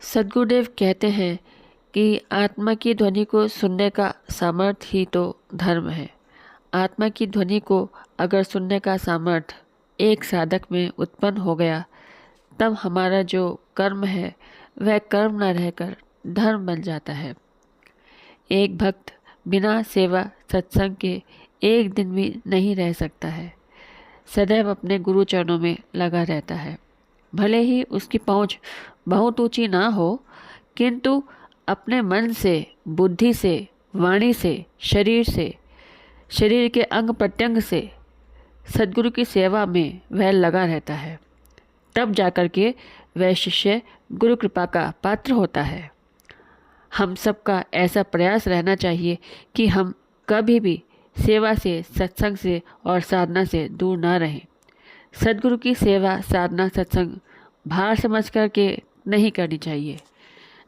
सद्गुरुदेव कहते हैं कि आत्मा की ध्वनि को सुनने का सामर्थ्य ही तो धर्म है। आत्मा की ध्वनि को अगर सुनने का सामर्थ्य एक साधक में उत्पन्न हो गया, तब हमारा जो कर्म है वह कर्म न रहकर धर्म बन जाता है। एक भक्त बिना सेवा सत्संग के एक दिन भी नहीं रह सकता है। सदैव अपने गुरु चरणों में लगा रहता है। भले ही उसकी पहुंच बहुत ऊंची ना हो, किंतु अपने मन से, बुद्धि से, वाणी से, शरीर के अंग प्रत्यंग से सद्गुरु की सेवा में वह लगा रहता है। तब जाकर के वह शिष्य गुरु कृपा का पात्र होता है। हम सबका ऐसा प्रयास रहना चाहिए कि हम कभी भी सेवा से, सत्संग से और साधना से दूर ना रहें। सद्गुरु की सेवा, साधना, सत्संग भार समझ कर के नहीं करनी चाहिए।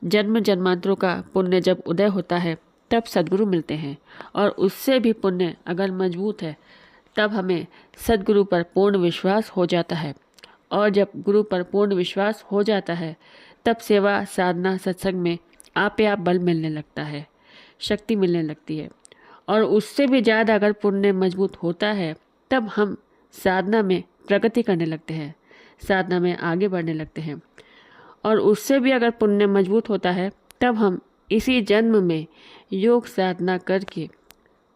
जन्म जन्मांतरों का पुण्य जब उदय होता है तब सद्गुरु मिलते हैं, और उससे भी पुण्य अगर मजबूत है तब हमें सद्गुरु पर पूर्ण विश्वास हो जाता है। और जब गुरु पर पूर्ण विश्वास हो जाता है तब सेवा, साधना, सत्संग में आप बल मिलने लगता है, शक्ति मिलने लगती है। और उससे भी ज़्यादा अगर पुण्य मजबूत होता है तब हम साधना में प्रगति करने लगते हैं, साधना में आगे बढ़ने लगते हैं। और उससे भी अगर पुण्य मजबूत होता है तब हम इसी जन्म में योग साधना करके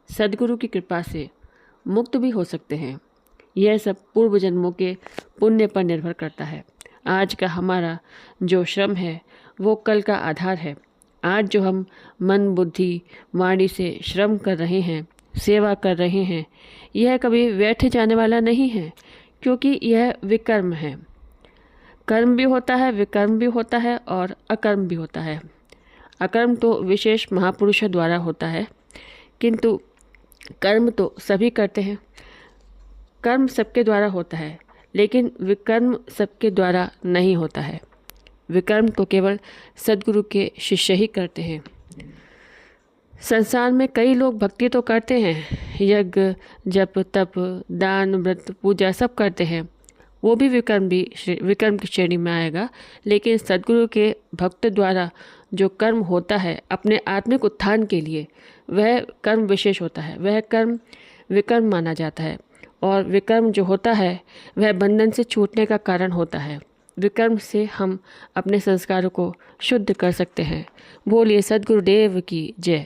सद्गुरु की कृपा से मुक्त भी हो सकते हैं। यह सब पूर्व जन्मों के पुण्य पर निर्भर करता है। आज का हमारा जो श्रम है वो कल का आधार है। आज जो हम मन, बुद्धि, वाणी से श्रम कर रहे हैं, सेवा कर रहे हैं, यह कभी व्यर्थ जाने वाला नहीं है, क्योंकि यह विकर्म है। कर्म भी होता है, विकर्म भी होता है और अकर्म भी होता है। अकर्म तो विशेष महापुरुषों द्वारा होता है, किंतु कर्म तो सभी करते हैं। कर्म सबके द्वारा होता है, लेकिन विकर्म सबके द्वारा नहीं होता है। विकर्म तो केवल सद्गुरु के शिष्य ही करते हैं। संसार में कई लोग भक्ति तो करते हैं, यज्ञ, जप, तप, दान, व्रत, पूजा सब करते हैं, वो भी विकर्म की श्रेणी में आएगा। लेकिन सद्गुरु के भक्त द्वारा जो कर्म होता है अपने आत्मिक उत्थान के लिए, वह कर्म विशेष होता है, वह कर्म विकर्म माना जाता है। और विकर्म जो होता है वह बंधन से छूटने का कारण होता है। विकर्म से हम अपने संस्कारों को शुद्ध कर सकते हैं। बोलिए सद्गुरुदेव की जय।